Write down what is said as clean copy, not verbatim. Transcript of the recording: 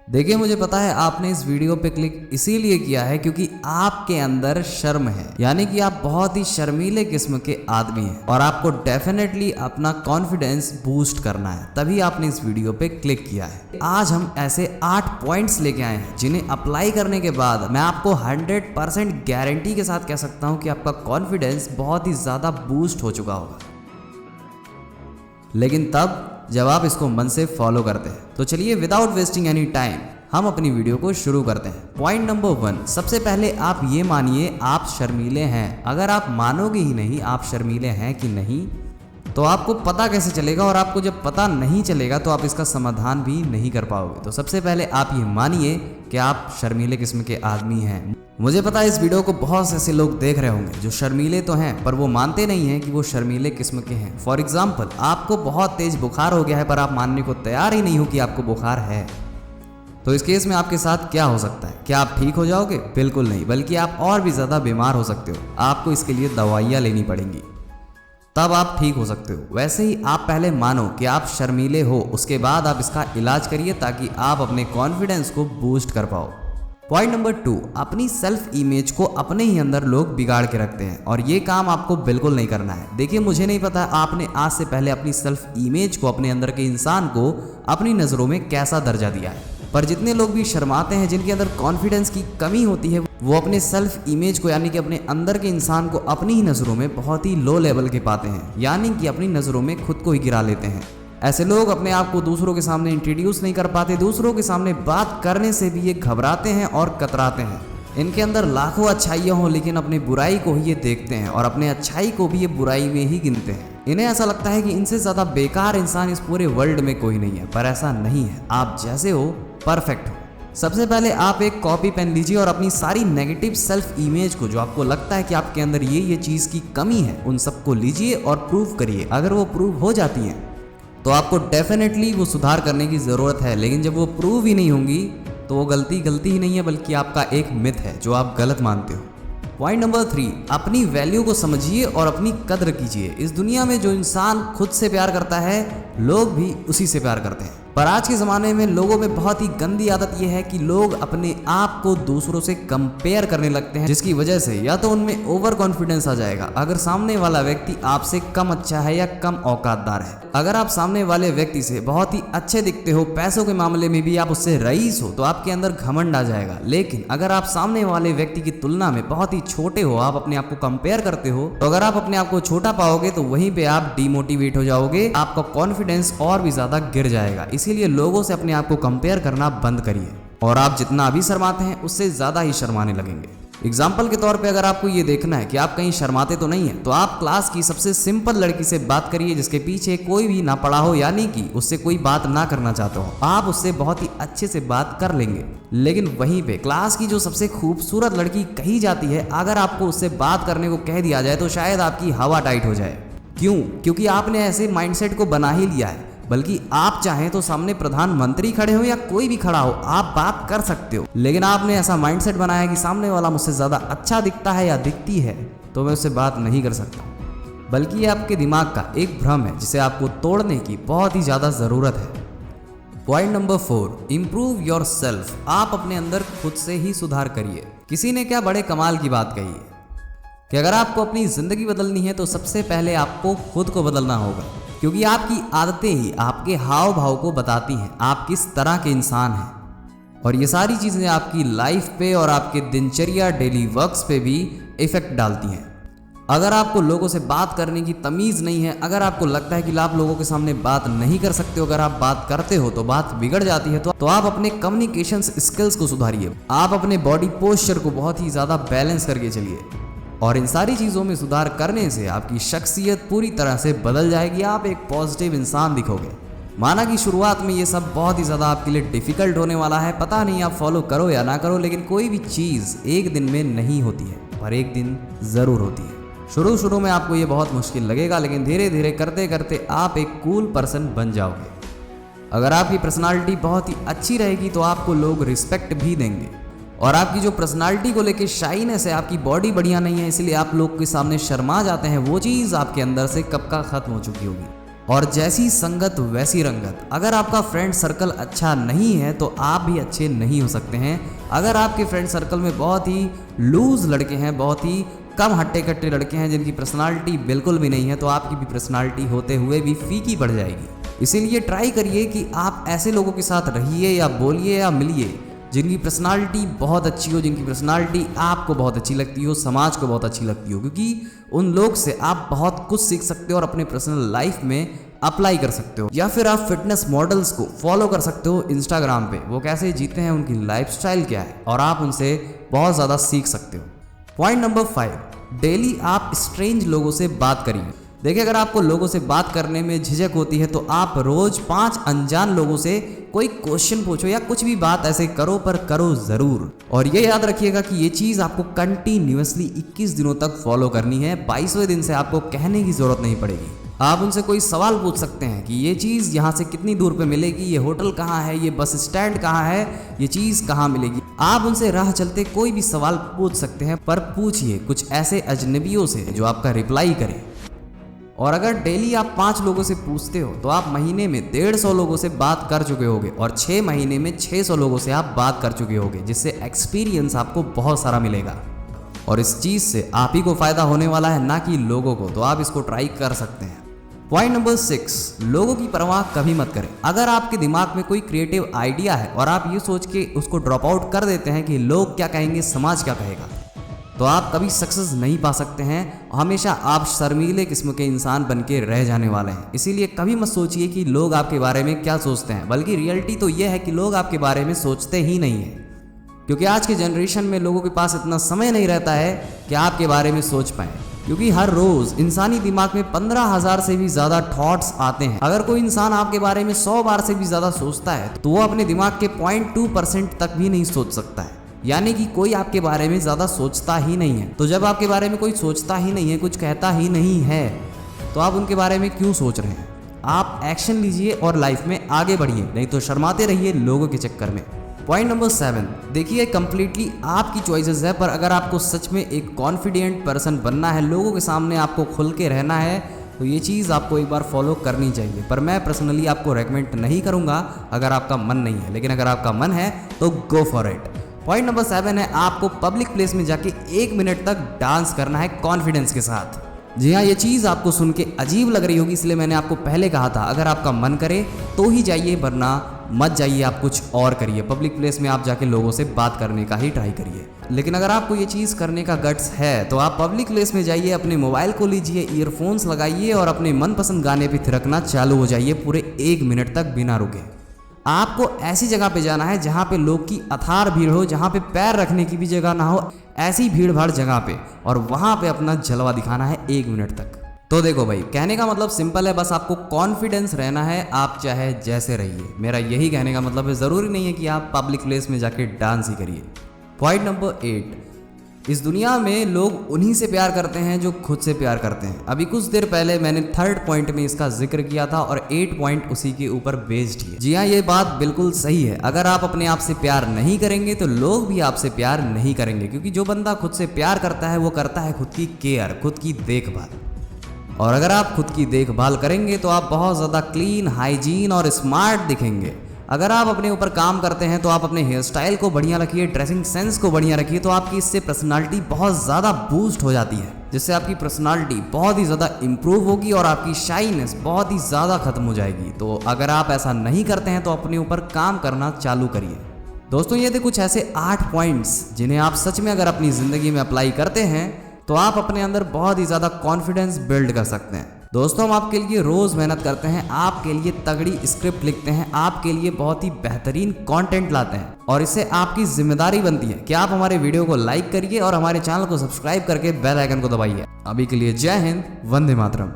देखिए, मुझे पता है आपने इस वीडियो पे क्लिक इसीलिए किया है क्योंकि आपके अंदर शर्म है, यानी कि आप बहुत ही शर्मीले किस्म के आदमी हैं और आपको डेफिनेटली अपना कॉन्फिडेंस बूस्ट करना है, तभी आपने इस वीडियो पे क्लिक किया है। आज हम ऐसे 8 पॉइंट्स लेके आए हैं जिन्हें अप्लाई करने के बाद मैं आपको 100% गारंटी के साथ कह सकता हूँ कि आपका कॉन्फिडेंस बहुत ही ज्यादा बूस्ट हो चुका होगा, लेकिन तब जब आप इसको मन से फॉलो करते हैं। तो चलिए विदाउट वेस्टिंग एनी टाइम हम अपनी वीडियो को शुरू करते हैं। पॉइंट नंबर 1, सबसे पहले आप ये मानिए आप शर्मीले हैं। अगर आप मानोगे ही नहीं आप शर्मीले हैं कि नहीं, तो आपको पता कैसे चलेगा, और आपको जब पता नहीं चलेगा तो आप इसका समाधान भी नहीं कर पाओगे। तो सबसे पहले आप ये मानिए कि आप शर्मीले किस्म के आदमी हैं। मुझे पता है इस वीडियो को बहुत से ऐसे लोग देख रहे होंगे जो शर्मीले तो हैं पर वो मानते नहीं हैं कि वो शर्मीले किस्म के हैं। फॉर एग्जाम्पल, आपको बहुत तेज बुखार हो गया है पर आप मानने को तैयार ही नहीं हो कि आपको बुखार है। तो इस केस में आपके साथ क्या हो सकता है? क्या आप ठीक हो जाओगे? बिल्कुल नहीं, बल्कि आप और भी ज़्यादा बीमार हो सकते हो। आपको इसके लिए दवाइयाँ लेनी पड़ेंगी, तब आप ठीक हो सकते हो। वैसे ही आप पहले मानो कि आप शर्मीले हो, उसके बाद आप इसका इलाज करिए ताकि आप अपने कॉन्फिडेंस को बूस्ट कर पाओ। पॉइंट नंबर 2, अपनी सेल्फ इमेज को अपने ही अंदर लोग बिगाड़ के रखते हैं और ये काम आपको बिल्कुल नहीं करना है। देखिए, मुझे नहीं पता आपने आज से पहले अपनी सेल्फ इमेज को, अपने अंदर के इंसान को अपनी नज़रों में कैसा दर्जा दिया है, पर जितने लोग भी शर्माते हैं, जिनके अंदर कॉन्फिडेंस की कमी होती है, वो अपने सेल्फ इमेज को यानी कि अपने अंदर के इंसान को अपनी ही नज़रों में बहुत ही लो लेवल के पाते हैं, यानी कि अपनी नज़रों में खुद को ही गिरा लेते हैं। ऐसे लोग अपने आप को दूसरों के सामने इंट्रोड्यूस नहीं कर पाते, दूसरों के सामने बात करने से भी ये घबराते हैं और कतराते हैं। इनके अंदर लाखों अच्छाइयाँ हों लेकिन अपनी बुराई को ही ये देखते हैं और अपने अच्छाई को भी ये बुराई में ही गिनते हैं। इन्हें ऐसा लगता है कि इनसे ज़्यादा बेकार इंसान इस पूरे वर्ल्ड में कोई नहीं है, पर ऐसा नहीं है। आप जैसे हो परफेक्ट हो। सबसे पहले आप एक कॉपी पेन लीजिए और अपनी सारी नेगेटिव सेल्फ इमेज को, जो आपको लगता है कि आपके अंदर ये चीज़ की कमी है, उन सबको लीजिए और प्रूव करिए। अगर वो प्रूव हो जाती हैं तो आपको डेफिनेटली वो सुधार करने की ज़रूरत है, लेकिन जब वो प्रूव ही नहीं होंगी तो वो गलती ही नहीं है बल्कि आपका एक मिथ है जो आप गलत मानते हो। पॉइंट नंबर 3, अपनी वैल्यू को समझिए और अपनी कद्र कीजिए। इस दुनिया में जो इंसान खुद से प्यार करता है, लोग भी उसी से प्यार करते हैं, पर आज के ज़माने में लोगों में बहुत ही गंदी आदत यह है कि लोग अपने आप को दूसरों से कंपेयर करने लगते हैं, जिसकी वजह से या तो उनमें ओवर कॉन्फिडेंस आ जाएगा अगर सामने वाला व्यक्ति आपसे कम अच्छा है या कम औकातदार है। अगर आप सामने वाले व्यक्ति से बहुत ही अच्छे दिखते हो, पैसों के मामले में भी आप उससे रईस हो, तो आपके अंदर घमंड आ जाएगा। लेकिन अगर आप सामने वाले व्यक्ति की तुलना में बहुत ही छोटे हो, आप अपने आप को कंपेयर करते हो, तो अगर आप अपने आप को छोटा पाओगे तो वहीं पे आप डिमोटिवेट हो जाओगे, आपका कॉन्फिडेंस और भी ज्यादा गिर जाएगा। इसीलिए लोगों से अपने आप को कंपेयर करना बंद करिए और आप जितना अभी शर्माते हैं उससे ज्यादा ही शर्माने लगेंगे। एग्जाम्पल के तौर पे अगर आपको ये देखना है कि आप कहीं शर्माते तो नहीं है, तो आप क्लास की सबसे सिंपल लड़की से बात करिए जिसके पीछे कोई भी ना पड़ा हो, यानी कि उससे कोई बात ना करना चाहते हो। आप उससे बहुत ही अच्छे से बात कर लेंगे। लेकिन वहीं पे क्लास की जो सबसे खूबसूरत लड़की कही जाती है, अगर आपको उससे बात करने को कह दिया जाए तो शायद आपकी हवा टाइट हो जाए। क्यों? क्योंकि आपने ऐसे माइंडसेट को बना ही लिया है। बल्कि आप चाहें तो सामने प्रधानमंत्री खड़े हो या कोई भी खड़ा हो, आप बात कर सकते हो, लेकिन आपने ऐसा माइंडसेट बनाया कि सामने वाला मुझसे ज़्यादा अच्छा दिखता है या दिखती है तो मैं उससे बात नहीं कर सकता। बल्कि ये आपके दिमाग का एक भ्रम है जिसे आपको तोड़ने की बहुत ही ज़्यादा ज़रूरत है। Point number 4, improve your self. आप अपने अंदर खुद से ही सुधार करिए। किसी ने क्या बड़े कमाल की बात कही है कि अगर आपको अपनी ज़िंदगी बदलनी है तो सबसे पहले आपको खुद को बदलना होगा, क्योंकि आपकी आदतें ही आपके हाव भाव को बताती हैं आप किस तरह के इंसान हैं, और ये सारी चीज़ें आपकी लाइफ पे और आपके दिनचर्या, डेली वर्क्स पे भी इफेक्ट डालती हैं। अगर आपको लोगों से बात करने की तमीज़ नहीं है, अगर आपको लगता है कि आप लोगों के सामने बात नहीं कर सकते हो, अगर आप बात करते हो तो बात बिगड़ जाती है, तो आप अपने कम्युनिकेशन स्किल्स को सुधारिए। आप अपने बॉडी पोस्चर को बहुत ही ज़्यादा बैलेंस करके चलिए, और इन सारी चीज़ों में सुधार करने से आपकी शख्सियत पूरी तरह से बदल जाएगी। आप एक पॉजिटिव इंसान दिखोगे। माना कि शुरुआत में ये सब बहुत ही ज़्यादा आपके लिए डिफ़िकल्ट होने वाला है, पता नहीं आप फॉलो करो या ना करो, लेकिन कोई भी चीज़ एक दिन में नहीं होती है, पर एक दिन ज़रूर होती है। शुरू में आपको ये बहुत मुश्किल लगेगा, लेकिन धीरे धीरे करते करते आप एक कूल पर्सन बन जाओगे। अगर आपकी पर्सनालिटी बहुत ही अच्छी रहेगी तो आपको लोग रिस्पेक्ट भी देंगे, और आपकी जो पर्सनालिटी को लेके शाइनेस है, आपकी बॉडी बढ़िया नहीं है इसलिए आप लोग के सामने शर्मा जाते हैं, वो चीज़ आपके अंदर से कब का ख़त्म हो चुकी होगी। और जैसी संगत वैसी रंगत। अगर आपका फ्रेंड सर्कल अच्छा नहीं है तो आप भी अच्छे नहीं हो सकते हैं। अगर आपके फ्रेंड सर्कल में बहुत ही लूज लड़के हैं, बहुत ही कम हट्टे कट्टे लड़के हैं जिनकी पर्सनालिटी बिल्कुल भी नहीं है, तो आपकी भी पर्सनालिटी होते हुए भी फीकी पड़ जाएगी। इसीलिए ट्राई करिए कि आप ऐसे लोगों के साथ रहिए या बोलिए या मिलिए जिनकी पर्सनालिटी बहुत अच्छी हो, जिनकी पर्सनालिटी आपको बहुत अच्छी लगती हो, समाज को बहुत अच्छी लगती हो, क्योंकि उन लोग से आप बहुत कुछ सीख सकते हो और अपने पर्सनल लाइफ में अप्लाई कर सकते हो। या फिर आप फिटनेस मॉडल्स को फॉलो कर सकते हो इंस्टाग्राम पे, वो कैसे जीते हैं, उनकी लाइफस्टाइल क्या है, और आप उनसे बहुत ज़्यादा सीख सकते हो। पॉइंट नंबर 5, डेली आप स्ट्रेंज लोगों से बात करिए। देखिए, अगर आपको लोगों से बात करने में झिझक होती है तो आप रोज 5 अनजान लोगों से कोई क्वेश्चन पूछो या कुछ भी बात ऐसे करो, पर करो जरूर। और ये याद रखिएगा कि ये चीज़ आपको कंटिन्यूअसली 21 दिनों तक फॉलो करनी है। 22वें दिन से आपको कहने की जरूरत नहीं पड़ेगी। आप उनसे कोई सवाल पूछ सकते हैं कि ये चीज़ यहाँ से कितनी दूर पे मिलेगी, ये होटल कहाँ है, ये बस स्टैंड कहाँ है, ये चीज़ कहाँ मिलेगी। आप उनसे राह चलते कोई भी सवाल पूछ सकते हैं, पर पूछिए कुछ ऐसे अजनबियों से जो आपका रिप्लाई करें। और अगर डेली आप 5 लोगों से पूछते हो तो आप महीने में 150 लोगों से बात कर चुके होगे, और 6 महीने में 600 लोगों से आप बात कर चुके होगे, जिससे एक्सपीरियंस आपको बहुत सारा मिलेगा। और इस चीज़ से आप ही को फ़ायदा होने वाला है, ना कि लोगों को। तो आप इसको ट्राई कर सकते हैं। पॉइंट नंबर 6, लोगों की परवाह कभी मत करें। अगर आपके दिमाग में कोई क्रिएटिव आइडिया है और आप ये सोच के उसको ड्रॉप आउट कर देते हैं कि लोग क्या कहेंगे, समाज क्या कहेगा, तो आप कभी सक्सेस नहीं पा सकते हैं। हमेशा आप शर्मीले किस्म के इंसान बन के रह जाने वाले हैं। इसीलिए कभी मत सोचिए कि लोग आपके बारे में क्या सोचते हैं, बल्कि रियलिटी तो यह है कि लोग आपके बारे में सोचते ही नहीं हैं। क्योंकि आज के जनरेशन में लोगों के पास इतना समय नहीं रहता है कि आपके बारे में सोच पाएं, क्योंकि हर रोज इंसानी दिमाग में 15,000 से भी ज्यादा थॉट्स आते हैं। अगर कोई इंसान आपके बारे में 100 बार से भी ज्यादा सोचता है तो वो अपने दिमाग के 0.2% तक भी नहीं सोच सकता है। यानी कि कोई आपके बारे में ज्यादा सोचता ही नहीं है। तो जब आपके बारे में कोई सोचता ही नहीं है, कुछ कहता ही नहीं है, तो आप उनके बारे में क्यों सोच रहे हैं। आप एक्शन लीजिए और लाइफ में आगे बढ़िए, नहीं तो शर्माते रहिए लोगों के चक्कर में। पॉइंट नंबर 7, देखिए कंप्लीटली आपकी चॉइसेस है, पर अगर आपको सच में एक कॉन्फिडेंट पर्सन बनना है, लोगों के सामने आपको खुल के रहना है, तो ये चीज़ आपको एक बार फॉलो करनी चाहिए। पर मैं पर्सनली आपको रेकमेंड नहीं करूँगा अगर आपका मन नहीं है, लेकिन अगर आपका मन है तो go for it. Point number 7 है, आपको पब्लिक प्लेस में जाके 1 मिनट तक डांस करना है कॉन्फिडेंस के साथ। जी हाँ, ये चीज़ आपको सुन के अजीब लग रही होगी, इसलिए मैंने आपको पहले कहा था अगर आपका मन करे तो ही जाइए, वरना मत जाइए, आप कुछ और करिए। पब्लिक प्लेस में आप जाके लोगों से बात करने का ही ट्राई करिए। लेकिन अगर आपको ये चीज़ करने का गट्स है तो आप पब्लिक प्लेस में जाइए, अपने मोबाइल को लीजिए, ईयरफोन्स लगाइए और अपने मनपसंद गाने पे थिरकना चालू हो जाइए पूरे 1 मिनट तक बिना रुके। आपको ऐसी जगह पे जाना है जहाँ पे लोग की अथार भीड़ हो, जहाँ पे पैर रखने की भी जगह ना हो, ऐसी भीड़ भाड़ जगह पे, और वहाँ पे अपना जलवा दिखाना है 1 मिनट तक। तो देखो भाई, कहने का मतलब सिंपल है, बस आपको कॉन्फिडेंस रहना है, आप चाहे जैसे रहिए। मेरा यही कहने का मतलब है, ज़रूरी नहीं है कि आप पब्लिक प्लेस में जाके डांस ही करिए। पॉइंट नंबर 8, इस दुनिया में लोग उन्हीं से प्यार करते हैं जो खुद से प्यार करते हैं। अभी कुछ देर पहले मैंने 3rd पॉइंट में इसका जिक्र किया था और 8 पॉइंट उसी के ऊपर बेस्ड है। जी हाँ, ये बात बिल्कुल सही है। अगर आप अपने आप से प्यार नहीं करेंगे तो लोग भी आपसे प्यार नहीं करेंगे, क्योंकि जो बंदा खुद से प्यार करता है वो करता है खुद की केयर, खुद की देखभाल। और अगर आप खुद की देखभाल करेंगे तो आप बहुत ज़्यादा क्लीन, हाइजीन और स्मार्ट दिखेंगे। अगर आप अपने ऊपर काम करते हैं तो आप अपने हेयर स्टाइल को बढ़िया रखिए, ड्रेसिंग सेंस को बढ़िया रखिए, तो आपकी इससे पर्सनालिटी बहुत ज़्यादा बूस्ट हो जाती है, जिससे आपकी पर्सनालिटी बहुत ही ज़्यादा इंप्रूव होगी और आपकी शाइनेस बहुत ही ज़्यादा खत्म हो जाएगी। तो अगर आप ऐसा नहीं करते हैं तो अपने ऊपर काम करना चालू करिए। दोस्तों, ये थे कुछ ऐसे 8 पॉइंट्स जिन्हें आप सच में अगर अपनी ज़िंदगी में अप्लाई करते हैं तो आप अपने अंदर बहुत ही ज़्यादा कॉन्फिडेंस बिल्ड कर सकते हैं। दोस्तों, हम आपके लिए रोज़ मेहनत करते हैं, आपके लिए तगड़ी स्क्रिप्ट लिखते हैं, आपके लिए बहुत ही बेहतरीन कंटेंट लाते हैं, और इससे आपकी जिम्मेदारी बनती है कि आप हमारे वीडियो को लाइक करिए और हमारे चैनल को सब्सक्राइब करके बेल आइकन को दबाइए। अभी के लिए जय हिंद, वंदे मातरम।